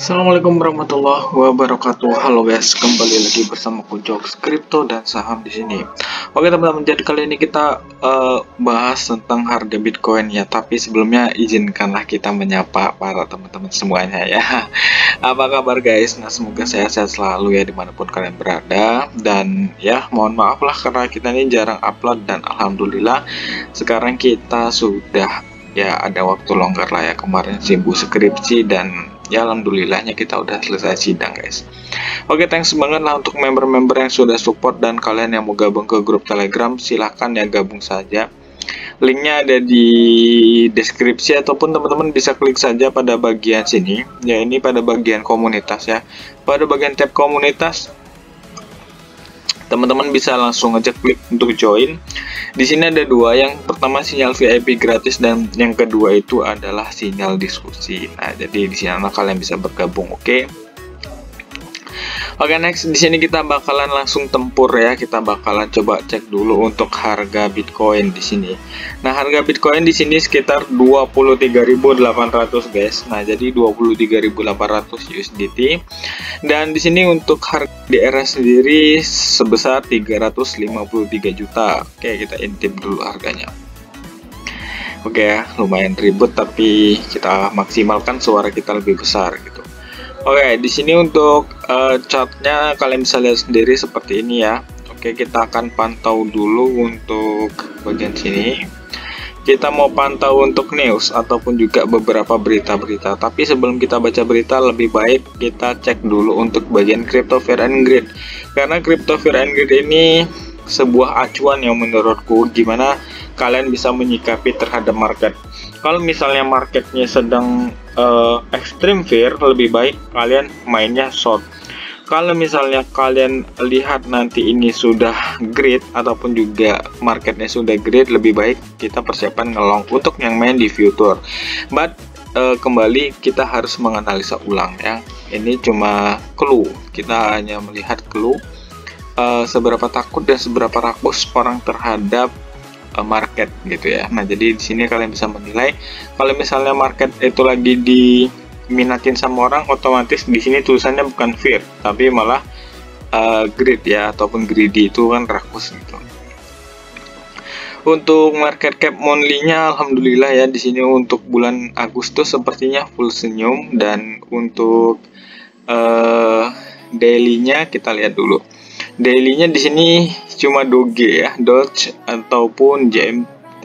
Assalamualaikum warahmatullahi wabarakatuh. Halo guys, kembali lagi bersama Kujok Kripto dan saham di sini. Oke teman-teman, jadi kali ini kita bahas tentang harga Bitcoin ya. Tapi sebelumnya izinkanlah kita menyapa para teman-teman semuanya ya. Apa kabar guys? Nah, semoga sehat-sehat selalu ya dimanapun kalian berada. Dan ya, mohon maaf lah karena kita ini jarang upload dan alhamdulillah sekarang kita sudah ya ada waktu longgar lah ya. Kemarin sibuk skripsi dan ya alhamdulillahnya kita udah selesai sidang guys. Oke, thanks banget lah untuk member-member yang sudah support dan kalian yang mau gabung ke grup Telegram silahkan ya gabung saja. Linknya ada di deskripsi ataupun teman-teman bisa klik saja pada bagian sini. Ya, ini pada bagian komunitas ya. Pada bagian tab komunitas teman-teman bisa langsung aja klik untuk join. Di sini ada dua, yang pertama sinyal VIP gratis dan yang kedua itu adalah sinyal diskusi. Nah, jadi di sini kalian bisa bergabung, oke? Oke, next di sini kita bakalan langsung tempur ya. Kita bakalan coba cek dulu untuk harga Bitcoin di sini. Nah, harga Bitcoin di sini sekitar 23.800 guys. Nah, jadi 23.800 USDT. Dan di sini untuk harga DR sendiri sebesar 353 juta. Oke, kita intip dulu harganya. Oke ya, lumayan ribet tapi kita maksimalkan suara kita lebih besar gitu. Oke, di sini untuk chartnya kalian bisa lihat sendiri seperti ini ya. Oke, kita akan pantau dulu untuk bagian sini. Kita mau pantau untuk news ataupun juga beberapa berita-berita. Tapi sebelum kita baca berita, lebih baik kita cek dulu untuk bagian Crypto Fear and Greed. Karena Crypto Fear and Greed ini sebuah acuan yang menurutku gimana kalian bisa menyikapi terhadap market. Kalau misalnya marketnya sedang extreme fear, lebih baik kalian mainnya short. Kalau misalnya kalian lihat nanti ini sudah great ataupun juga marketnya sudah great, lebih baik kita persiapan ngelong untuk yang main di future. But kembali kita harus menganalisa ulang ya. Ini cuma clue, kita hanya melihat clue seberapa takut dan seberapa rakus orang terhadap market gitu ya. Nah, jadi di sini kalian bisa menilai kalau misalnya market itu lagi diminatin sama orang, otomatis di sini tulisannya bukan fear tapi malah greed ya, ataupun greedy, itu kan rakus gitu. Untuk market cap monthly-nya alhamdulillah ya, di sini untuk bulan Agustus sepertinya full senyum. Dan untuk daily-nya kita lihat dulu. Daily-nya di sini cuma Doge ya, Doge ataupun JMT,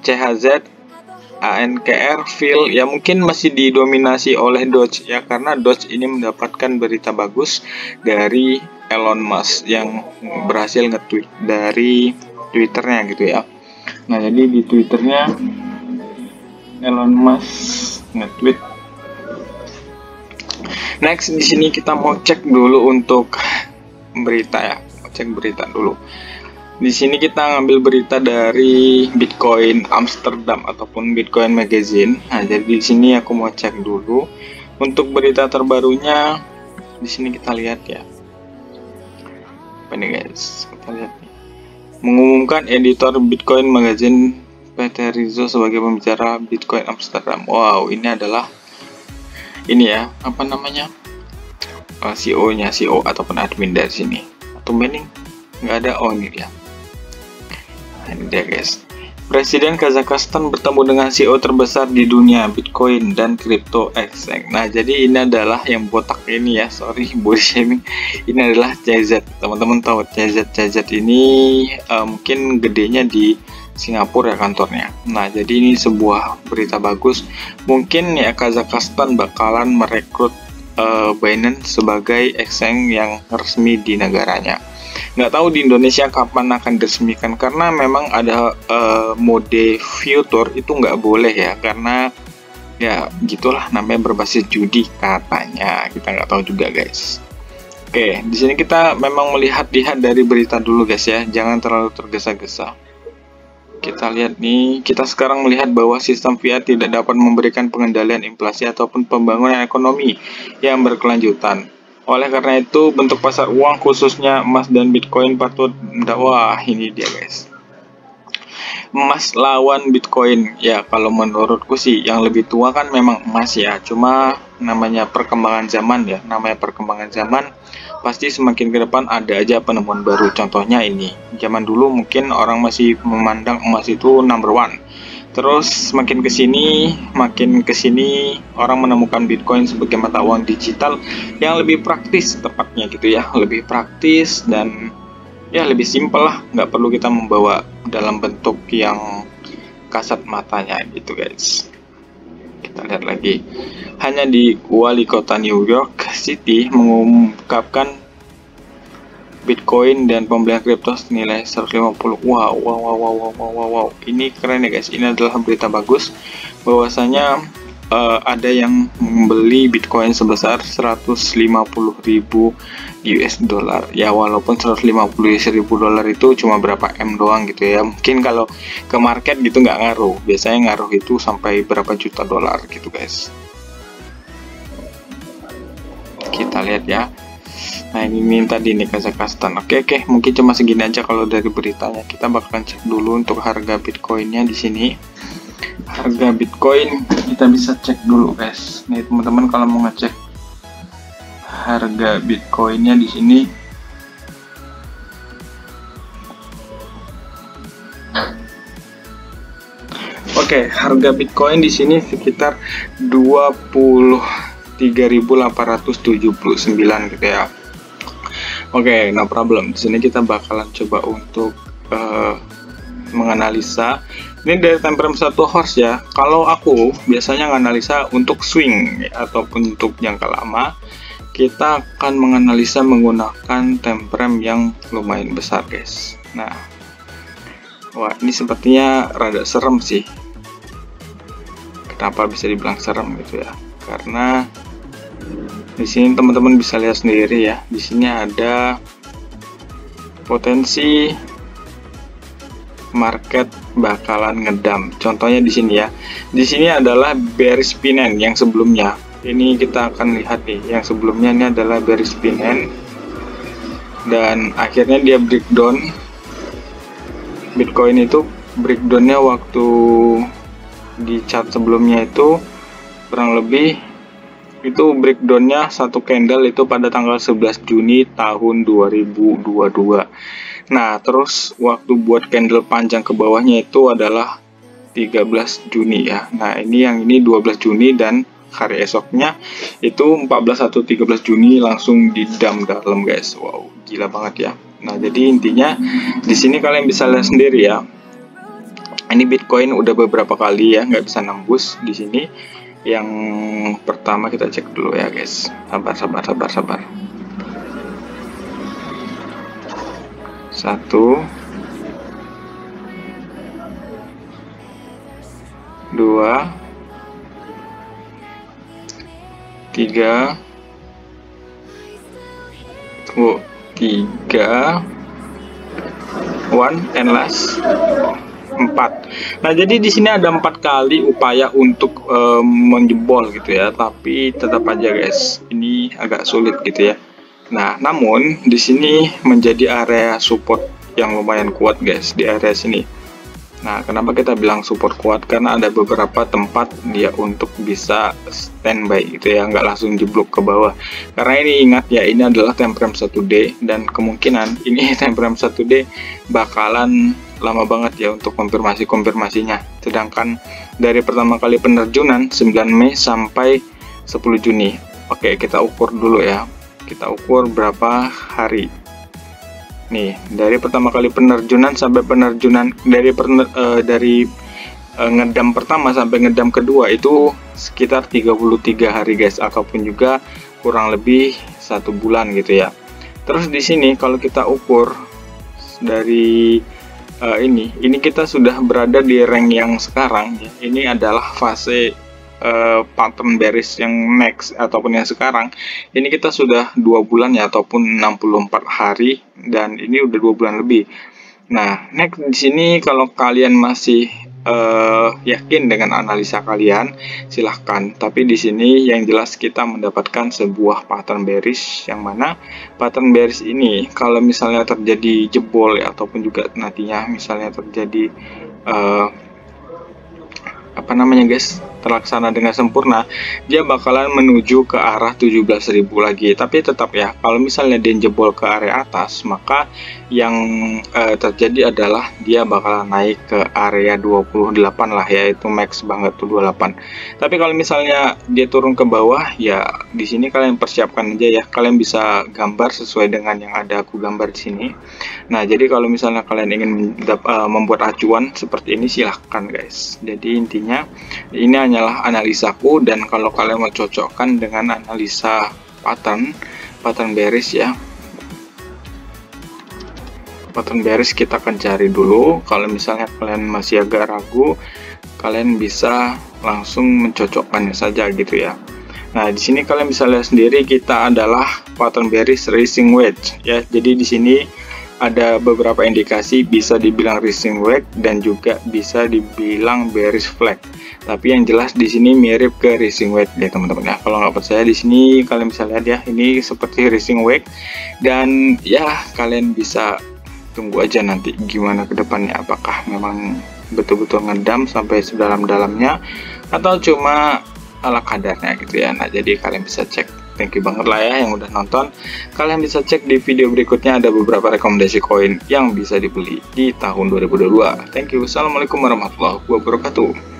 CHZ, ANKR, FIL ya, mungkin masih didominasi oleh Doge ya, karena Doge ini mendapatkan berita bagus dari Elon Musk yang berhasil nge-tweet dari Twitternya gitu ya. Nah, jadi di Twitternya Elon Musk nge-tweet. Next di sini kita mau cek dulu untuk berita ya, cek berita dulu. Di sini kita ngambil berita dari Bitcoin Amsterdam ataupun Bitcoin Magazine. Nah, jadi di sini aku mau cek dulu untuk berita terbarunya. Di sini kita lihat ya. Apa nih guys? Kita lihat nih. Mengumumkan editor Bitcoin Magazine Peter Rizzo sebagai pembicara Bitcoin Amsterdam. Wow, ini adalah ini ya, apa namanya? CEO-nya, CEO ataupun admin dari sini. Atau meaning nggak ada, oh ini dia. Nah, ini dia guys. Presiden Kazakhstan bertemu dengan CEO terbesar di dunia Bitcoin dan crypto exchange. Nah, jadi ini adalah yang botak ini ya, sorry body shaming. Ini adalah CZ. Teman-teman tahu CZ ini mungkin gedenya di Singapura ya kantornya. Nah, jadi ini sebuah berita bagus. Mungkin ya Kazakhstan bakalan merekrut Binance sebagai exchange yang resmi di negaranya. Nggak tahu di Indonesia kapan akan diresmikan, karena memang ada mode future itu nggak boleh ya, karena ya gitulah namanya berbasis judi katanya, kita nggak tahu juga guys. Oke, di sini kita memang melihat-lihat dari berita dulu guys ya, jangan terlalu tergesa-gesa. Kita lihat nih, kita sekarang melihat bahwa sistem fiat tidak dapat memberikan pengendalian inflasi ataupun pembangunan ekonomi yang berkelanjutan. Oleh karena itu, bentuk pasar uang khususnya emas dan Bitcoin patut wah, ini dia guys. Emas lawan Bitcoin. Ya, kalau menurutku sih yang lebih tua kan memang emas ya. Cuma namanya perkembangan zaman ya, namanya perkembangan zaman pasti semakin ke depan ada aja penemuan baru. Contohnya ini, zaman dulu mungkin orang masih memandang emas itu number one. Terus makin ke sini orang menemukan Bitcoin sebagai mata uang digital yang lebih praktis tepatnya gitu ya, lebih praktis dan ya lebih simpel lah, nggak perlu kita membawa dalam bentuk yang kasat matanya gitu guys. Kita lihat lagi, hanya di wali kota New York City mengungkapkan Bitcoin dan pembelian kripto senilai 150. Wow. Ini keren ya guys. Ini adalah berita bagus bahwasanya ada yang membeli Bitcoin sebesar 150.000 US dollar. Ya walaupun 150.000 dollar itu cuma berapa M doang gitu ya. Mungkin kalau ke market gitu nggak ngaruh. Biasanya ngaruh itu sampai berapa juta dolar gitu guys. Kita lihat ya. Nah ini tadi nih Kazakhstan. Oke, mungkin cuma segini aja kalau dari beritanya. Kita bakalan cek dulu untuk harga Bitcoinnya di sini. Harga Bitcoin kita bisa cek dulu guys. Nih teman-teman kalau mau ngecek harga Bitcoinnya di sini. Oke, harga Bitcoin di sini sekitar 23.879 gitu ya. Oke, no problem. Di sini kita bakalan coba untuk menganalisa. Ini dari time frame 1 horse ya. Kalau aku biasanya menganalisa untuk swing ataupun untuk jangka lama, kita akan menganalisa menggunakan time frame yang lumayan besar, guys. Nah, wah ini sepertinya rada serem sih. Kenapa bisa dibilang serem gitu ya? Karena di sini teman-teman bisa lihat sendiri ya, di sini ada potensi market bakalan ngedam. Contohnya di sini ya. Di sini adalah bearish pinen yang sebelumnya. Ini kita akan lihat nih, yang sebelumnya ini adalah bearish pinen dan akhirnya dia breakdown. Bitcoin itu breakdownnya waktu di chart sebelumnya itu kurang lebih itu breakdownnya satu candle itu pada tanggal 11 Juni tahun 2022. Nah terus waktu buat candle panjang ke bawahnya itu adalah 13 Juni ya. Nah ini yang ini 12 Juni dan hari esoknya itu 14 atau 13 Juni langsung di dump dalam guys. Wow gila banget ya. Nah jadi intinya di sini kalian bisa lihat sendiri ya. Ini Bitcoin udah beberapa kali ya nggak bisa nembus di sini. Yang pertama kita cek dulu ya guys. Sabar. 1 2 3 1 and last 4. Nah jadi di sini ada 4 kali upaya untuk menjebol gitu ya, tapi tetap aja guys ini agak sulit gitu ya. Nah namun di sini menjadi area support yang lumayan kuat guys di area sini. Nah kenapa kita bilang support kuat, karena ada beberapa tempat dia untuk bisa standby gitu ya, nggak langsung jeblok ke bawah. Karena ini ingat ya, ini adalah time frame 1D dan kemungkinan ini time frame 1D bakalan lama banget ya untuk konfirmasinya. Sedangkan dari pertama kali penerjunan 9 Mei sampai 10 Juni. Oke, kita ukur dulu ya. Kita ukur berapa hari. Nih, dari pertama kali penerjunan sampai penerjunan dari ngedam pertama sampai ngedam kedua itu sekitar 33 hari guys, ataupun juga kurang lebih 1 bulan gitu ya. Terus di sini kalau kita ukur dari ini kita sudah berada di rank yang sekarang ya. Ini adalah fase pattern bearish yang next ataupun yang sekarang. Ini kita sudah 2 bulan ya, ataupun 64 hari, dan ini udah 2 bulan lebih. Nah next di sini kalau kalian masih yakin dengan analisa kalian silahkan, tapi di sini yang jelas kita mendapatkan sebuah pattern bearish, yang mana pattern bearish ini kalau misalnya terjadi jebol ya, ataupun juga nantinya misalnya terjadi terlaksana dengan sempurna, dia bakalan menuju ke arah 17.000 lagi. Tapi tetap ya, kalau misalnya dia jebol ke area atas, maka yang terjadi adalah dia bakalan naik ke area 28 lah, yaitu max banget tuh 28. Tapi kalau misalnya dia turun ke bawah, ya di sini kalian persiapkan aja ya. Kalian bisa gambar sesuai dengan yang ada aku gambar di sini. Nah, jadi kalau misalnya kalian ingin membuat acuan seperti ini, silahkan guys. Jadi intinya ini hanyalah analisaku, dan kalau kalian mau cocokkan dengan analisa pattern bearish ya. Pattern bearish kita akan cari dulu. Kalau misalnya kalian masih agak ragu, kalian bisa langsung mencocokkannya saja gitu ya. Nah, di sini kalian bisa lihat sendiri kita adalah pattern bearish rising wedge ya. Jadi di sini ada beberapa indikasi, bisa dibilang rising wedge dan juga bisa dibilang bearish flag. Tapi yang jelas di sini mirip ke rising wedge ya teman-teman ya. Kalau nggak percaya, di sini kalian bisa lihat ya, ini seperti rising wedge, dan ya kalian bisa tunggu aja nanti gimana ke depannya, apakah memang betul-betul ngedam sampai sedalam-dalamnya atau cuma ala kadarnya gitu ya. Nah, jadi kalian bisa cek. Thank you banget lah ya yang udah nonton. Kalian bisa cek di video berikutnya, ada beberapa rekomendasi koin yang bisa dibeli di tahun 2022. Thank you. Assalamualaikum warahmatullahi wabarakatuh.